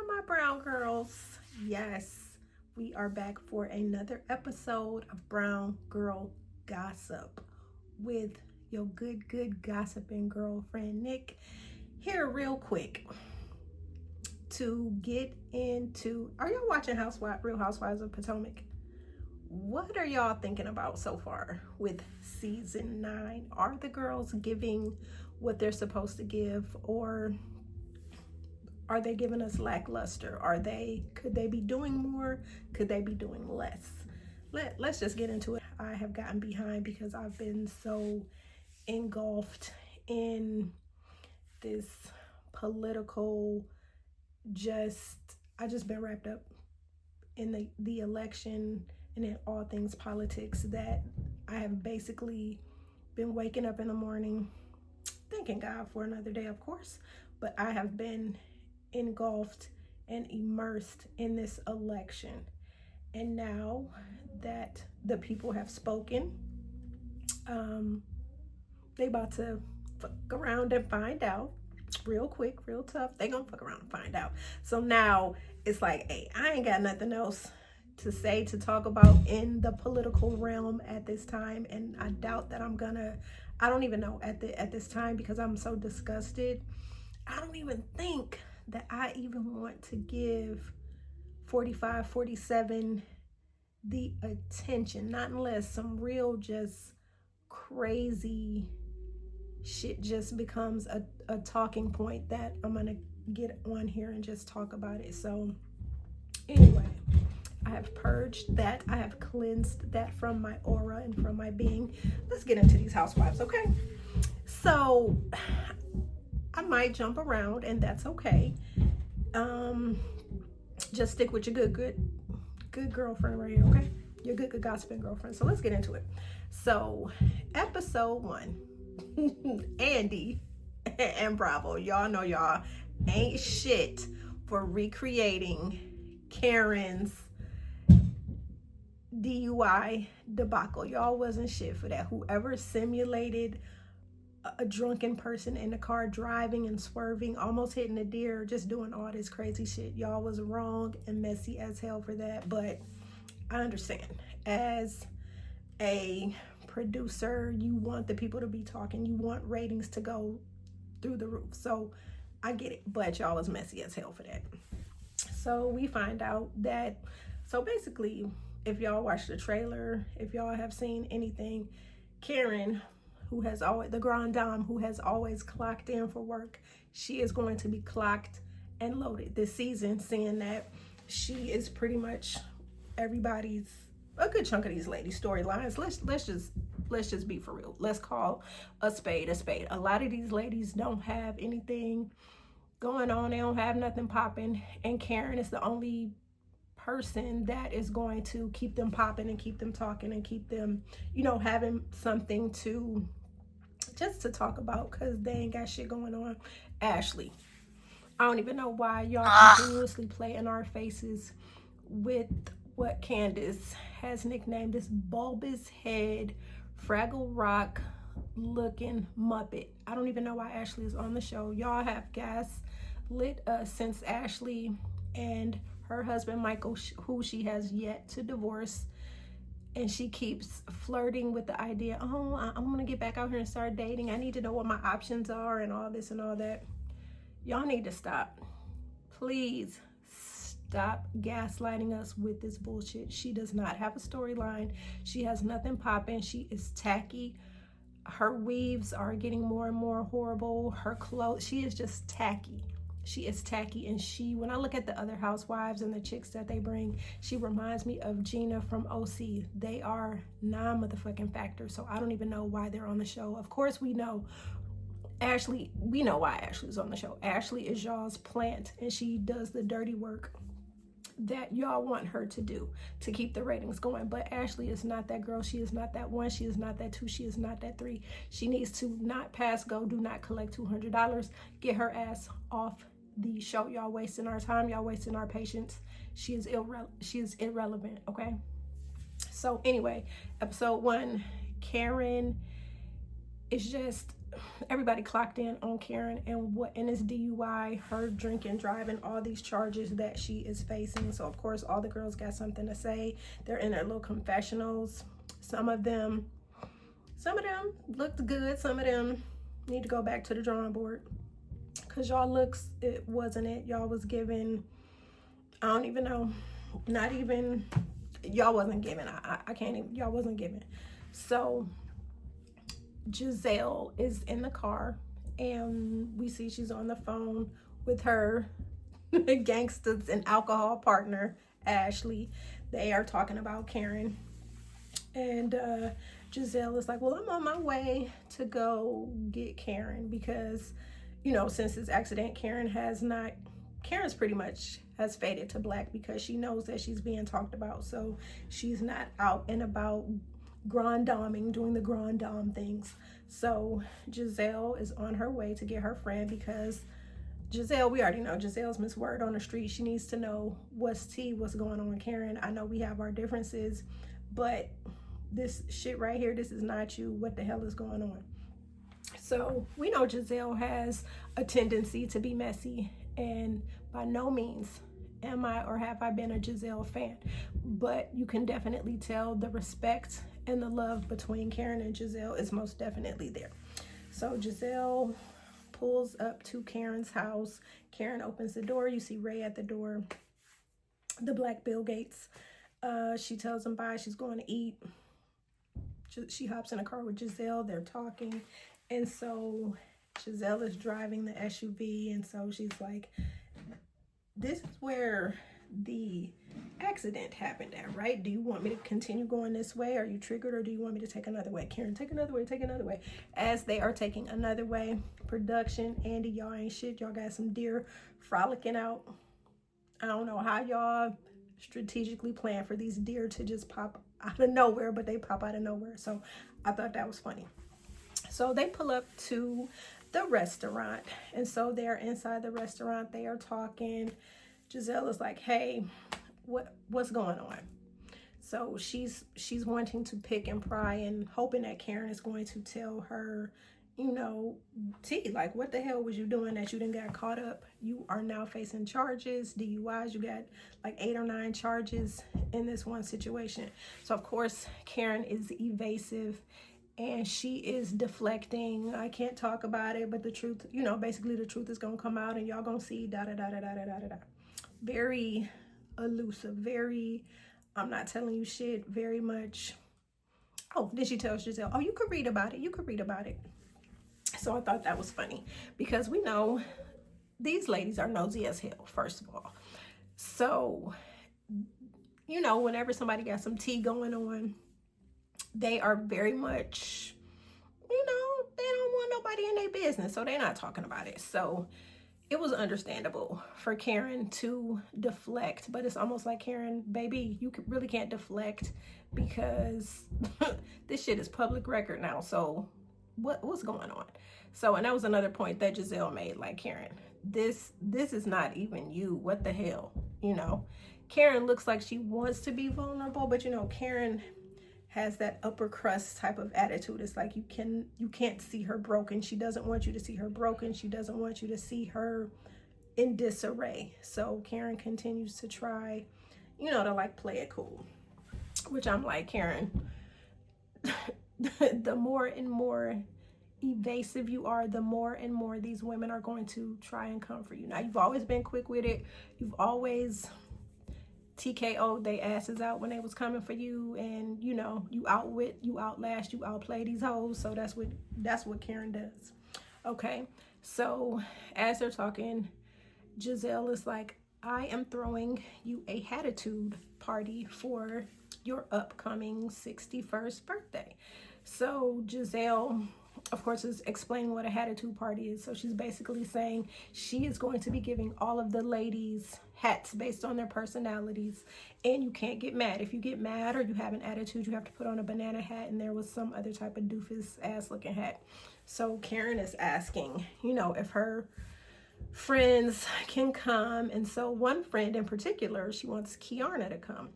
my brown girls. Yes, we are back for another episode of Brown Girl Gossip with your good gossiping girlfriend Nick. Here real quick to get into, are y'all watching Real Housewives of Potomac? What are y'all thinking about so far with season 9? Are the girls giving what they're supposed to give, or are they giving us lackluster? Could they be doing more? Could they be doing less? Let's just get into it. I have gotten behind because I've been so engulfed in this political, I just been wrapped up in the election and in all things politics that I have basically been waking up in the morning, thanking God for another day, of course, but I have been engulfed and immersed in this election. And now that the people have spoken, they about to fuck around and find out real quick, real tough. They gonna fuck around and find out. So now it's like, hey, I ain't got nothing else to say, to talk about in the political realm at this time, and I doubt that I don't even know at this time, because I'm so disgusted. I don't even think that I even want to give 45, 47 the attention, not unless some real just crazy shit just becomes a talking point that I'm gonna get on here and just talk about it. So anyway, I have purged that. I have cleansed that from my aura and from my being. Let's get into these housewives, okay? So I might jump around, and that's okay. Just stick with your good girlfriend right here, okay? Your good gossiping girlfriend. So let's get into it. So episode 1, Andy and Bravo. Y'all know y'all ain't shit for recreating Karen's DUI debacle. Y'all wasn't shit for that. Whoever simulated a drunken person in the car driving and swerving, almost hitting a deer, just doing all this crazy shit, y'all was wrong and messy as hell for that. But I understand, as a producer, you want the people to be talking, you want ratings to go through the roof, so I get it, but y'all was messy as hell for that. So we find out that, so basically, if y'all watch the trailer, if y'all have seen anything, Karen, who has always, the grande dame who has always clocked in for work, she is going to be clocked and loaded this season, seeing that she is pretty much everybody's, a good chunk of these ladies' storylines. Let's just be for real. Let's call a spade a spade. A lot of these ladies don't have anything going on. They don't have nothing popping, and Karen is the only person that is going to keep them popping and keep them talking and keep them, having something to talk about, because they ain't got shit going on. Ashley, I don't even know why y'all continuously play in our faces with what Candace has nicknamed this bulbous head, Fraggle Rock looking Muppet. I don't even know why Ashley is on the show. Y'all have gaslit us since Ashley and her husband Michael, who she has yet to divorce, and she keeps flirting with the idea, oh, I'm gonna get back out here and start dating. I need to know what my options are and all this and all that. Y'all need to stop. Please stop gaslighting us with this bullshit. She does not have a storyline. She has nothing popping. She is tacky. Her weaves are getting more and more horrible. Her clothes, she is just tacky. She is tacky, and when I look at the other housewives and the chicks that they bring, she reminds me of Gina from OC. They are non-motherfucking factors, so I don't even know why they're on the show. Of course, we know Ashley, we know why Ashley's on the show. Ashley is y'all's plant, and she does the dirty work that y'all want her to do to keep the ratings going. But Ashley is not that girl. She is not that 1. She is not that 2. She is not that 3. She needs to not pass go, do not collect $200. Get her ass off the show. Y'all wasting our time. Y'all wasting our patience. She is irrelevant, okay? So anyway, episode 1, Karen is just everybody clocked in on Karen and what in this DUI, her drinking, driving, all these charges that she is facing. So of course all the girls got something to say. They're in their little confessionals. Some of them looked good. Some of them need to go back to the drawing board, because y'all looks, it wasn't it. Y'all was giving, I don't even know, not even, y'all wasn't giving. I can't even, y'all wasn't giving. So Gizelle is in the car and we see she's on the phone with her gangsters and alcohol partner, Ashley. They are talking about Karen. And Gizelle is like, well, I'm on my way to go get Karen because, you know, since this accident, Karen's pretty much has faded to black because she knows that she's being talked about. So she's not out and about grand daming, doing the grand dame things. So Gizelle is on her way to get her friend because Gizelle, we already know Giselle's Miss Word on the street. She needs to know what's tea, what's going on with Karen. I know we have our differences, but this shit right here, this is not you. What the hell is going on? So we know Gizelle has a tendency to be messy, and by no means am I or have I been a Gizelle fan, but you can definitely tell the respect and the love between Karen and Gizelle is most definitely there. So Gizelle pulls up to Karen's house. Karen opens the door. You see Ray at the door, the Black Bill Gates. She tells him bye. She's going to eat. She hops in a car with Gizelle. They're talking. And so Gizelle is driving the SUV. And so she's like, this is where the accident happened at, right? Do you want me to continue going this way? Are you triggered, or do you want me to take another way? Karen, take another way, take another way. As they are taking another way, production, Andy, y'all ain't shit. Y'all got some deer frolicking out. I don't know how y'all strategically plan for these deer to just pop out of nowhere, but they pop out of nowhere. So I thought that was funny. So they pull up to the restaurant, and so they're inside the restaurant. They are talking. Gizelle is like, hey, what's going on? So she's wanting to pick and pry and hoping that Karen is going to tell her, you know, T, like, what the hell was you doing that you didn't get caught up? You are now facing charges, DUIs. You got like 8 or 9 charges in this one situation. So of course Karen is evasive and she is deflecting. I can't talk about it, but the truth, you know, basically the truth is gonna come out and y'all gonna see da da da da da da da da. Very elusive, very, I'm not telling you shit, very much. Oh, then she tells Gizelle, oh, you could read about it, you could read about it. So I thought that was funny because we know these ladies are nosy as hell, first of all. So, you know, whenever somebody got some tea going on, they are very much, you know, they don't want nobody in their business, so they're not talking about it. So it was understandable for Karen to deflect, but it's almost like, Karen, baby, you really can't deflect because this shit is public record now. So what's going on? So, and that was another point that Gizelle made, like, Karen, this is not even you. What the hell? You know, Karen looks like she wants to be vulnerable, but you know, Karen has that upper crust type of attitude. It's like you can't see her broken. She doesn't want you to see her broken. She doesn't want you to see her in disarray. So Karen continues to try, you know, to like play it cool, which I'm like, Karen, the more and more evasive you are, the more and more these women are going to try and come for you. Now, you've always been quick with it. You've always TKO'd they asses out when they was coming for you, and you know, you outwit, you outlast, you outplay these hoes. So that's what Karen does. Okay, so as they're talking, Gizelle is like, I am throwing you a HATitude party for your upcoming 61st birthday. So Gizelle, of course, is explaining what a HATitude party is. So she's basically saying she is going to be giving all of the ladies hats based on their personalities, and you can't get mad. If you get mad or you have an attitude, you have to put on a banana hat, and there was some other type of doofus ass looking hat. So Karen is asking, you know, if her friends can come, and so one friend in particular, she wants Kiana to come.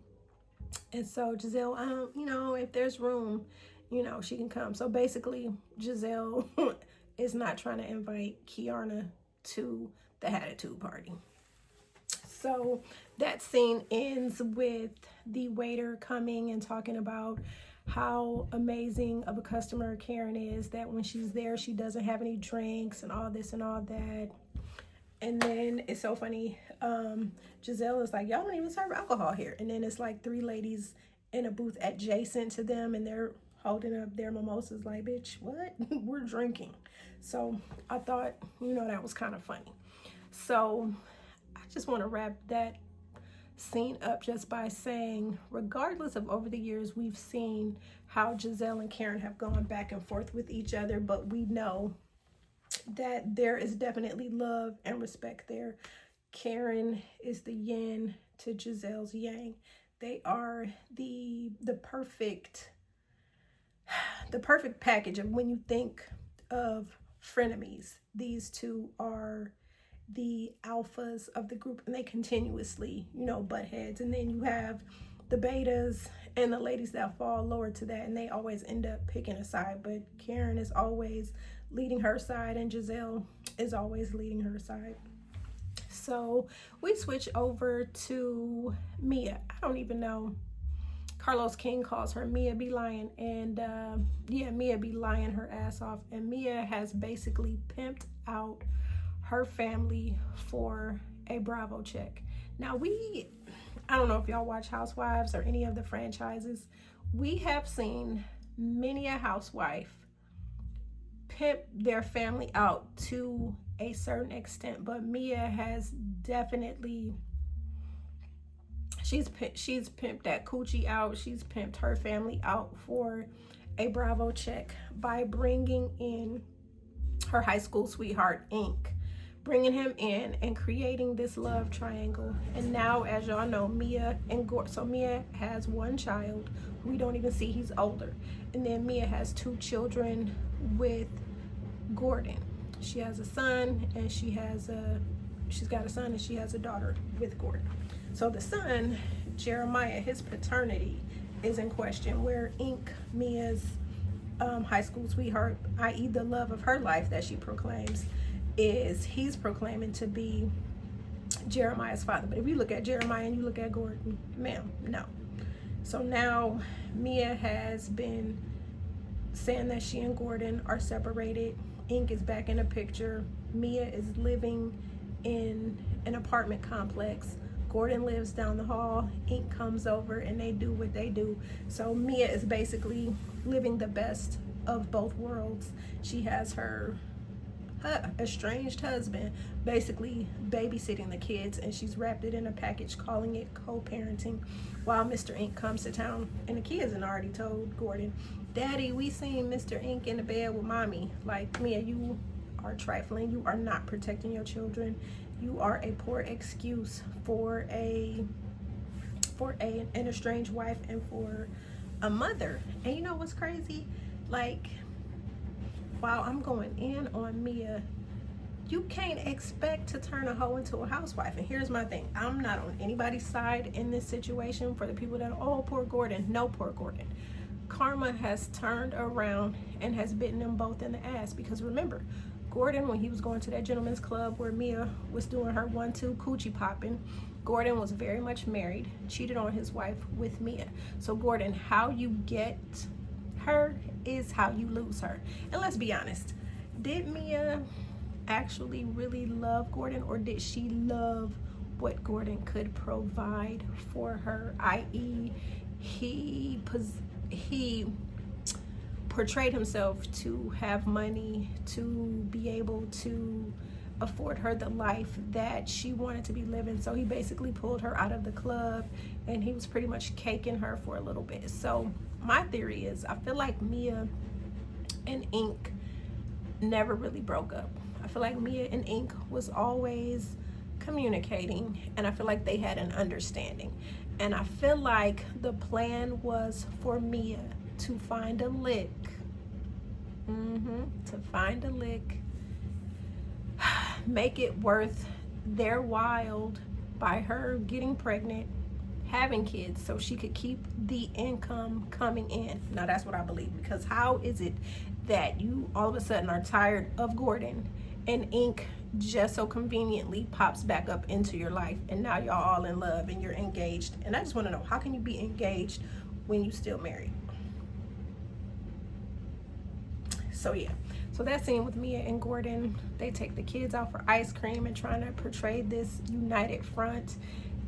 And so Gizelle, you know, if there's room, you know, she can come. So basically Gizelle is not trying to invite Kiana to the HATitude party. So that scene ends with the waiter coming and talking about how amazing of a customer Karen is, that when she's there, she doesn't have any drinks and all this and all that. And then it's so funny. Gizelle is like, y'all don't even serve alcohol here. And then it's like 3 ladies in a booth adjacent to them, and they're holding up their mimosas like, bitch, what? We're drinking. So I thought, that was kind of funny. So I just want to wrap that scene up just by saying, regardless of over the years, we've seen how Gizelle and Karen have gone back and forth with each other, but we know that there is definitely love and respect there. Karen is the yin to Gizelle's yang. They are the perfect package of when you think of frenemies. These two are the alphas of the group, and they continuously, butt heads. And then you have the betas and the ladies that fall lower to that, and they always end up picking a side. But Karen is always leading her side, and Gizelle is always leading her side. So we switch over to Mia. I don't even know. Carlos King calls her Mia be lying, and Mia be lying her ass off. And Mia has basically pimped out her family for a Bravo check. Now I don't know if y'all watch Housewives or any of the franchises. We have seen many a housewife pimp their family out to a certain extent, but Mia has definitely, she's pimped that coochie out. She's pimped her family out for a Bravo check by bringing in her high school sweetheart, Ink, bringing him in and creating this love triangle. And now, as y'all know, Mia and Gordon, so Mia has 1 child. We don't even see he's older. And then Mia has 2 children with Gordon. She has a son, and she's got a son, and she has a daughter with Gordon. So the son, Jeremiah, his paternity is in question, where Ink, Mia's high school sweetheart, i.e. the love of her life that she proclaims, he's proclaiming to be Jeremiah's father. But if you look at Jeremiah and you look at Gordon, ma'am, no. So now Mia has been saying that she and Gordon are separated. Ink is back in the picture. Mia is living in an apartment complex. Gordon lives down the hall. Ink comes over, and they do what they do. So Mia is basically living the best of both worlds. She has her estranged husband basically babysitting the kids, and she's wrapped it in a package calling it co-parenting, while Mr. Ink comes to town, and the kids had already told Gordon, Daddy, we seen Mr. Ink in the bed with Mommy. Like, Mia, you are trifling. You are not protecting your children. You are a poor excuse for an estranged wife and for a mother. And you know what's crazy? Like, while I'm going in on Mia, you can't expect to turn a hoe into a housewife. And here's my thing. I'm not on anybody's side in this situation. For the people that, oh, poor Gordon. No, poor Gordon. Karma has turned around and has bitten them both in the ass. Because remember, Gordon, when he was going to that gentleman's club where Mia was doing her 1-2 coochie popping, Gordon was very much married, cheated on his wife with Mia. So Gordon, how you get her is how you lose her. And let's be honest, did Mia actually really love Gordon, or did she love what Gordon could provide for her, i.e. he portrayed himself to have money to be able to afford her the life that she wanted to be living. So he basically pulled her out of the club, and he was pretty much caking her for a little bit. So my theory is, I feel like Mia and Ink never really broke up. I feel like Mia and Ink was always communicating, and I feel like they had an understanding. And I feel like the plan was for Mia to find a lick. To find a lick, make it worth their while by her getting pregnant, having kids so she could keep the income coming in. Now that's what I believe, because how is it that you all of a sudden are tired of Gordon and ink just so conveniently pops back up into your life, and now y'all all in love and you're engaged? And I just want to know, how can you be engaged when you still married? So yeah, so that scene with Mia and Gordon, they take the kids out for ice cream and trying to portray this united front.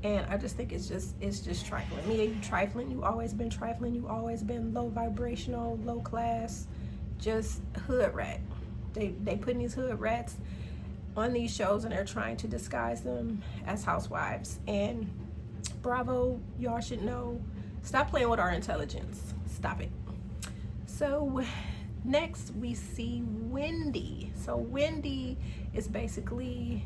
And I just think it's just trifling. Mia, you trifling. You always been trifling. You always been low vibrational, low class, just hood rat. They putting these hood rats on these shows and they're trying to disguise them as housewives. And bravo, y'all should know, stop playing with our intelligence. Stop it. So next we see Wendy. So Wendy is basically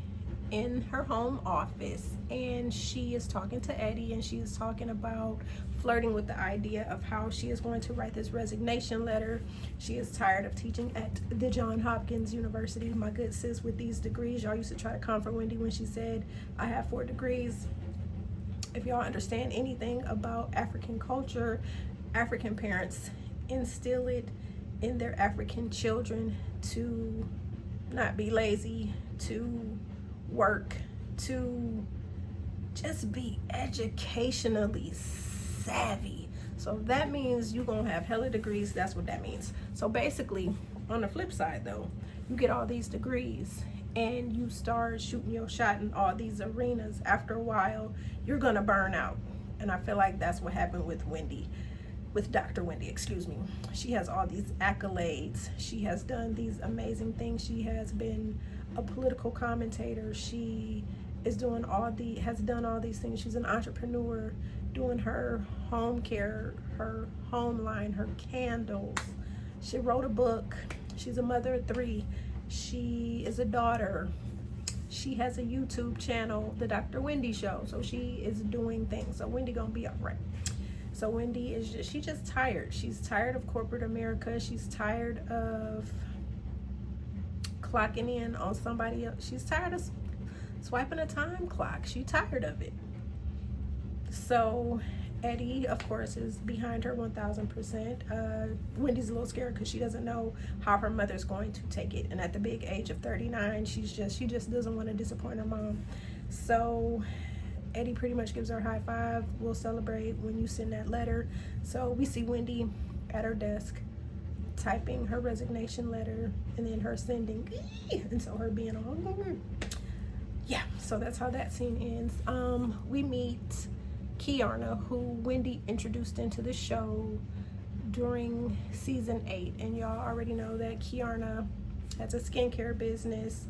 in her home office and she is talking to Eddie, and she is talking about flirting with the idea of how she is going to write this resignation letter. She is tired of teaching at the Johns Hopkins University. My good sis with these degrees. Y'all used to try to comfort Wendy when she said, I have 4 degrees. If y'all understand anything about African culture, African parents instill it in their African children to not be lazy, to work, to just be educationally savvy. So that means you're gonna have hella degrees. That's what that means. So basically, on the flip side though, you get all these degrees and you start shooting your shot in all these arenas. After a while, you're gonna burn out. And I feel like that's what happened with Wendy, with Dr. Wendy, excuse me. She has all these accolades. She has done these amazing things. She has been a political commentator. She is doing has done all these things. She's an entrepreneur, doing her home care, her home line, her candles. She wrote a book. She's a mother of 3. She is a daughter. She has a YouTube channel, The Dr. Wendy Show. So she is doing things. So Wendy gonna be all right. So Wendy is she's just tired. She's tired of corporate America. She's tired of clocking in on somebody else. She's tired of swiping a time clock. She's tired of it. So Eddie, of course, is behind her 1000%. Wendy's a little scared because she doesn't know how her mother's going to take it. And at the big age of 39, she just doesn't want to disappoint her mom. So Eddie pretty much gives her a high five. We'll celebrate when you send that letter. So we see Wendy at her desk typing her resignation letter, and then her sending, and so her being all, yeah. So that's how that scene ends. We meet Kiarna, who Wendy introduced into the show during season 8, and y'all already know that Kiarna has a skincare business.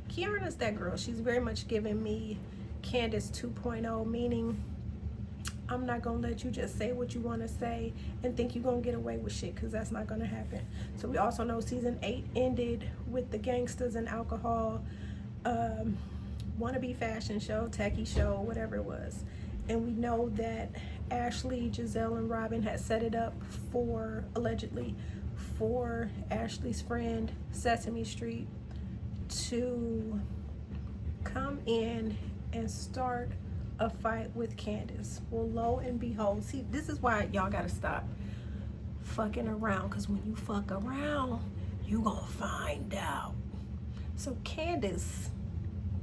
Kiarna's that girl. She's very much giving me Candace 2.0, meaning I'm not gonna let you just say what you want to say and think you're gonna get away with shit, because that's not gonna happen. So we also know season 8 ended with the gangsters and alcohol, wannabe fashion show, techie show, whatever it was. And we know that Ashley, Gizelle, and Robin had set it up for, allegedly, for Ashley's friend Sesame Street to come in and start a fight with Candace. Well, lo and behold, see, this is why y'all gotta stop fucking around, because when you fuck around, you gonna find out. So Candace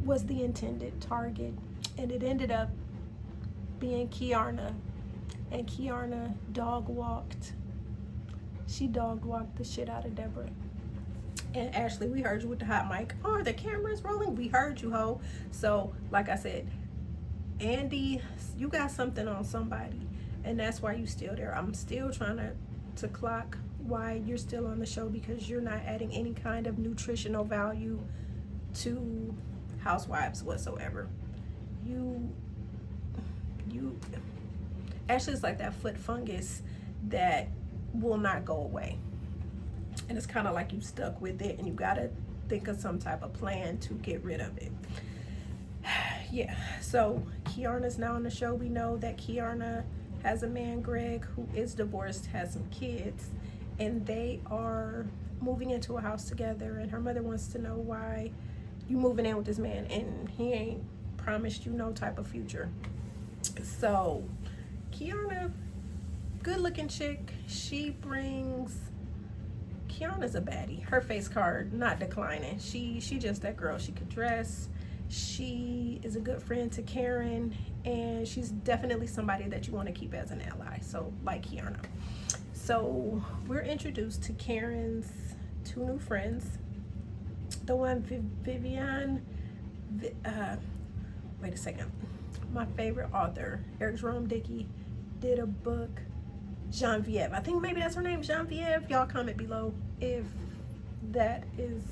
was the intended target, and it ended up being Kiarna, and Kiarna dog walked. She dog walked the shit out of Deborah. And Ashley, we heard you with the hot mic. Oh, the camera's rolling. We heard you, ho. So, like I said, Andy, you got something on somebody, and that's why you still there. I'm still trying to clock why you're still on the show, because you're not adding any kind of nutritional value to Housewives whatsoever. Ashley's like that foot fungus that will not go away, and it's kind of like you stuck with it, and you gotta think of some type of plan to get rid of it. Yeah, so Kiarna's now on the show. We know that Kiarna has a man, Greg, who is divorced, has some kids, and they are moving into a house together, and her mother wants to know why you moving in with this man, and he ain't promised you no type of future. So Kiana, good looking chick. Kiana's a baddie. Her face card not declining. She just that girl. She could dress. She is a good friend to Karen, and she's definitely somebody that you want to keep as an ally. So like Kiana. So we're introduced to Karen's two new friends. The one Vivian, wait a second. My favorite author, Eric Jerome Dickey, did a book, Genevieve. I think maybe that's her name, Genevieve. Y'all comment below if that is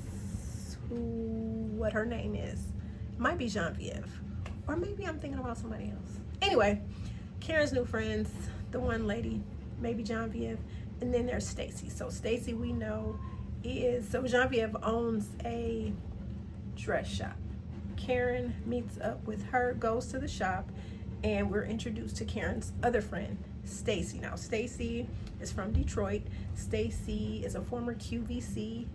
what her name is. It might be Genevieve, or maybe I'm thinking about somebody else. Anyway, Karen's new friends, the one lady, maybe Genevieve, and then there's Stacy. So Stacy, we know, so Genevieve owns a dress shop. Karen meets up with her, goes to the shop, and we're introduced to Karen's other friend, Stacy. Now Stacy is from Detroit. Stacy is a former QVC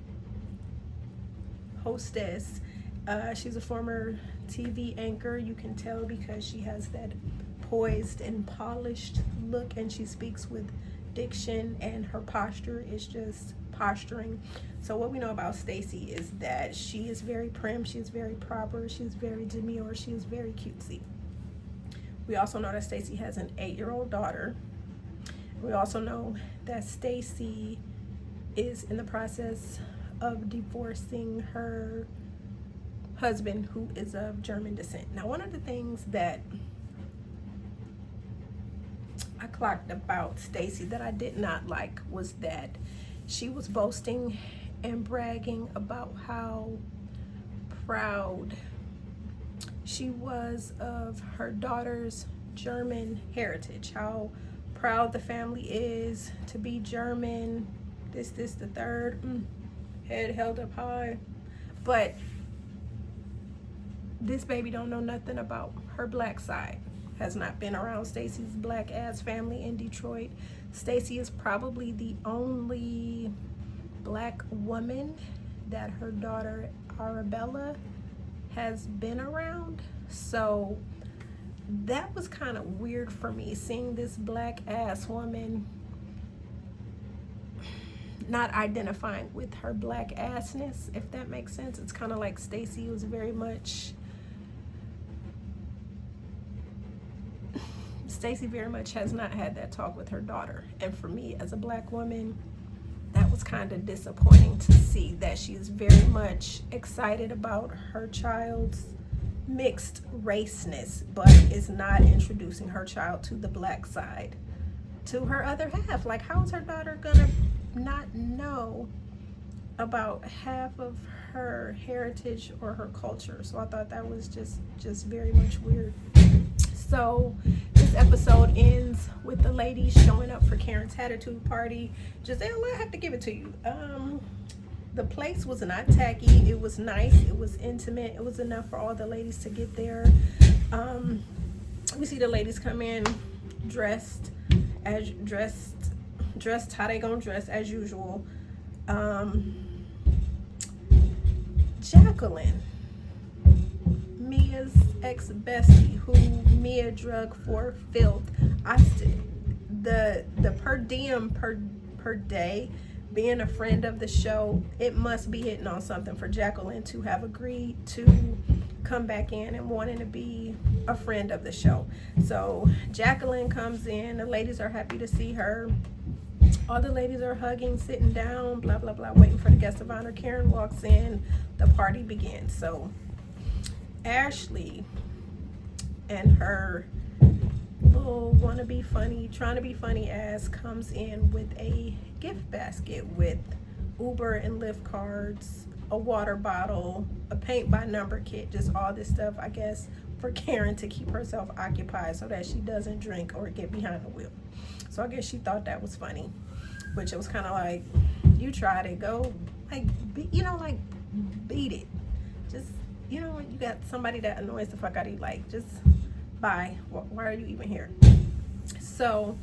hostess. She's a former TV anchor. You can tell because she has that poised and polished look, and she speaks with diction, and her posture is just posturing. So what we know about Stacy is that she is very prim, she is very proper, she's very demure, she is very cutesy. We also know that Stacy has an 8-year-old daughter. We also know that Stacy is in the process of divorcing her husband, who is of German descent. Now, one of the things that I clocked about Stacy that I did not like was that she was boasting and bragging about how proud she was of her daughter's German heritage, how proud the family is to be German, this, the third, head held up high. But this baby don't know nothing about her black side, has not been around Stacy's black ass family in Detroit. Stacy is probably the only black woman that her daughter Arabella has been around. So that was kind of weird for me, seeing this black ass woman not identifying with her black assness, if that makes sense. It's kind of like Stacy was very much has not had that talk with her daughter. And for me as a black woman, that was kind of disappointing to see that she is very much excited about her child's mixed raceness, but is not introducing her child to the black side, to her other half. Like, how is her daughter gonna not know about half of her heritage or her culture? So I thought that was just very much weird. So this episode ends with the ladies showing up for Karen's HATitude party. Gizelle, I have to give it to you. The place was not tacky. It was nice. It was intimate. It was enough for all the ladies to get there. We see the ladies come in dressed how they gonna dress as usual. Jacqueline, Mia's ex-bestie, who Mia drug for filth. The per diem per day, being a friend of the show, it must be hitting on something for Jacqueline to have agreed to come back in and wanting to be a friend of the show. So Jacqueline comes in, the ladies are happy to see her. All the ladies are hugging, sitting down, blah, blah, blah, waiting for the guest of honor. Karen walks in, the party begins. So Ashley and her little trying to be funny ass comes in with a gift basket with Uber and Lyft cards, a water bottle, a paint by number kit, just all this stuff, I guess, for Karen to keep herself occupied so that she doesn't drink or get behind the wheel. So I guess she thought that was funny, which it was kind of like, you tried it, go, like, beat it. Just, when you got somebody that annoys the fuck out of you, like, just bye. Why are you even here? So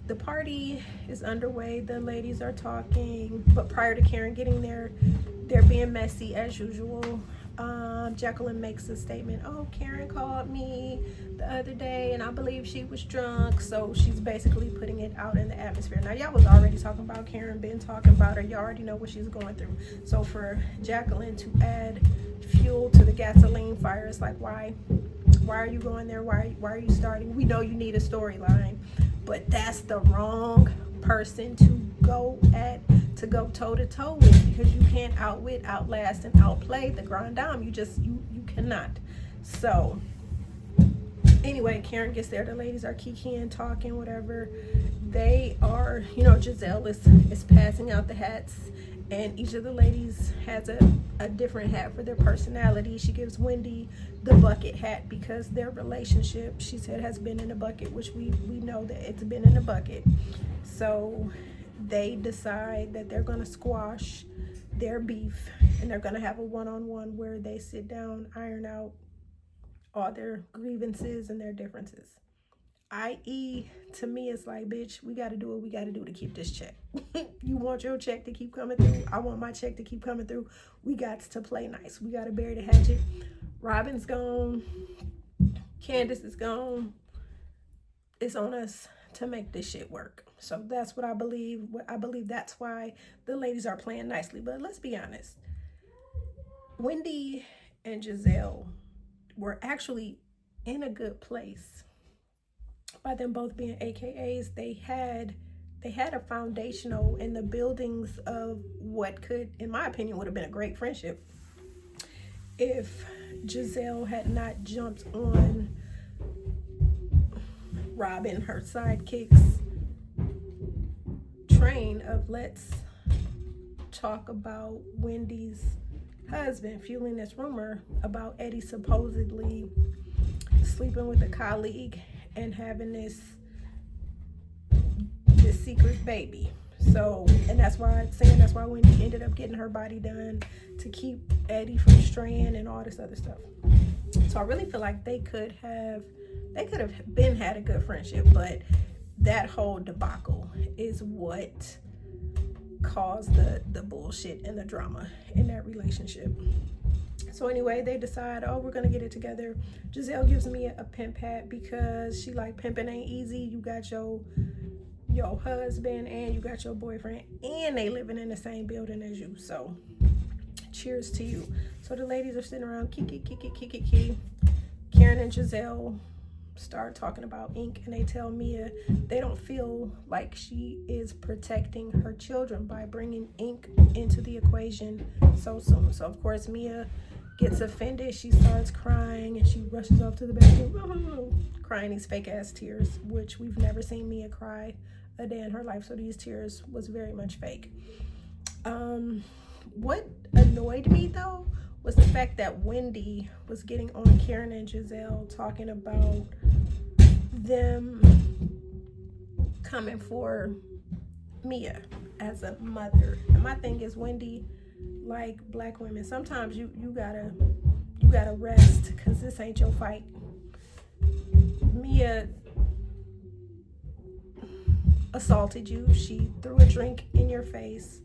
the party is underway. The ladies are talking, but prior to Karen getting there, they're being messy as usual. Jacqueline makes a statement, oh, Karen called me the other day and I believe she was drunk. So she's basically putting it out in the atmosphere. Now, y'all was already talking about Karen, been talking about her. Y'all already know what she's going through. So for Jacqueline to add fuel to the gasoline fire, it's like, why are you going there? Why are you starting? We know you need a storyline, but that's the wrong person to go toe-to-toe with, because you can't outwit, outlast, and outplay the grand dame. You cannot. So anyway, Karen gets there, the ladies are kikiing, talking, whatever. They are, Gizelle is passing out the hats, and each of the ladies has a different hat for their personality. She gives Wendy the bucket hat because their relationship, she said, has been in a bucket, which we know that it's been in a bucket. So they decide that they're going to squash their beef, and they're going to have a one-on-one where they sit down, iron out all their grievances and their differences. I.e., to me, it's like, bitch, we got to do what we got to do to keep this check. You want your check to keep coming through. I want my check to keep coming through. We got to play nice. We got to bury the hatchet. Robin's gone. Candace is gone. It's on us to make this shit work. So that's what I believe. I believe that's why the ladies are playing nicely. But let's be honest. Wendy and Gizelle were actually in a good place. By them both being AKAs, they had a foundational in the buildings of what could, in my opinion, would have been a great friendship if Gizelle had not jumped on Robin, her sidekick's train of let's talk about Wendy's husband, fueling this rumor about Eddie supposedly sleeping with a colleague and having this secret baby. So, and that's why Wendy ended up getting her body done to keep Eddie from straying and all this other stuff. So I really feel like they could have had a good friendship, but that whole debacle is what caused the bullshit and the drama in that relationship. So anyway, they decide, oh, we're gonna get it together. Gizelle gives me a pimp hat because she like, pimping ain't easy. You got your husband and you got your boyfriend and they living in the same building as you. So cheers to you. So the ladies are sitting around, kiki. Karen and Gizelle start talking about ink, and they tell Mia they don't feel like she is protecting her children by bringing ink into the equation so soon. So of course Mia gets offended. She starts crying and she rushes off to the bathroom, crying these fake ass tears, which we've never seen Mia cry a day in her life. So these tears was very much fake. What annoyed me though was the fact that Wendy was getting on Karen and Gizelle talking about them coming for Mia as a mother. And my thing is, Wendy, like black women, sometimes you gotta rest, because this ain't your fight. Mia assaulted you. She threw a drink in your face.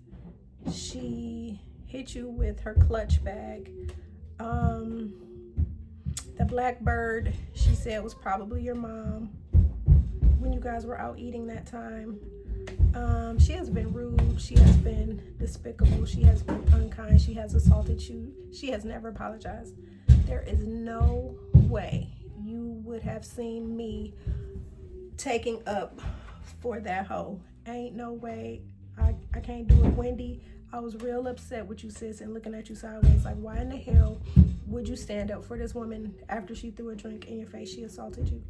She hit you with her clutch bag. The blackbird, she said, was probably your mom when you guys were out eating that time. She has been rude. She has been despicable. She has been unkind. She has assaulted you. She has never apologized. There is no way you would have seen me taking up for that hoe. Ain't no way. I can't do it. Wendy, I was real upset with you, sis, and looking at you sideways like, why in the hell would you stand up for this woman after she threw a drink in your face? She assaulted you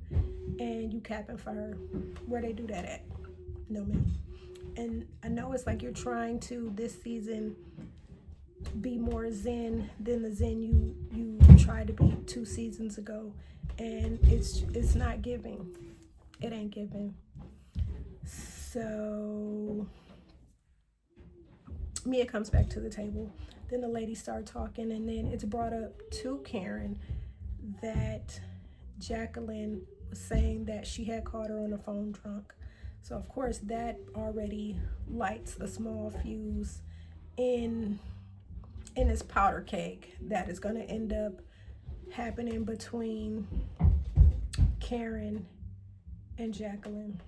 and you capping for her. Where they do that at? No, man. And I know it's like you're trying to this season be more zen than the zen you tried to be 2 seasons ago, and it's not giving. It ain't giving. So Mia comes back to the table. Then the ladies start talking, and then it's brought up to Karen that Jacqueline was saying that she had caught her on the phone drunk. So of course that already lights a small fuse in in this powder keg that is going to end up happening between Karen and Jacqueline.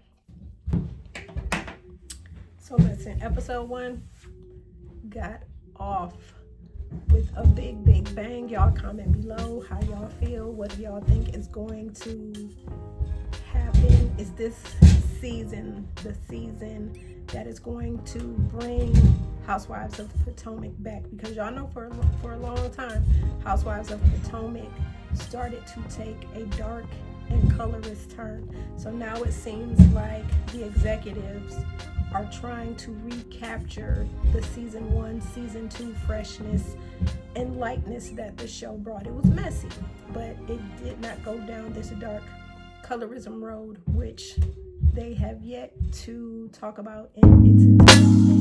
So listen, episode 1 got off with a big bang. Y'all comment below how y'all feel. What do y'all think is going to happen? Is this season the season that is going to bring Housewives of Potomac back? Because y'all know for a long time, Housewives of Potomac started to take a dark and colorist turn. So now it seems like the executives are trying to recapture the season 1, season 2 freshness and lightness that the show brought. It was messy, but it did not go down this dark colorism road, which they have yet to talk about in its entirety.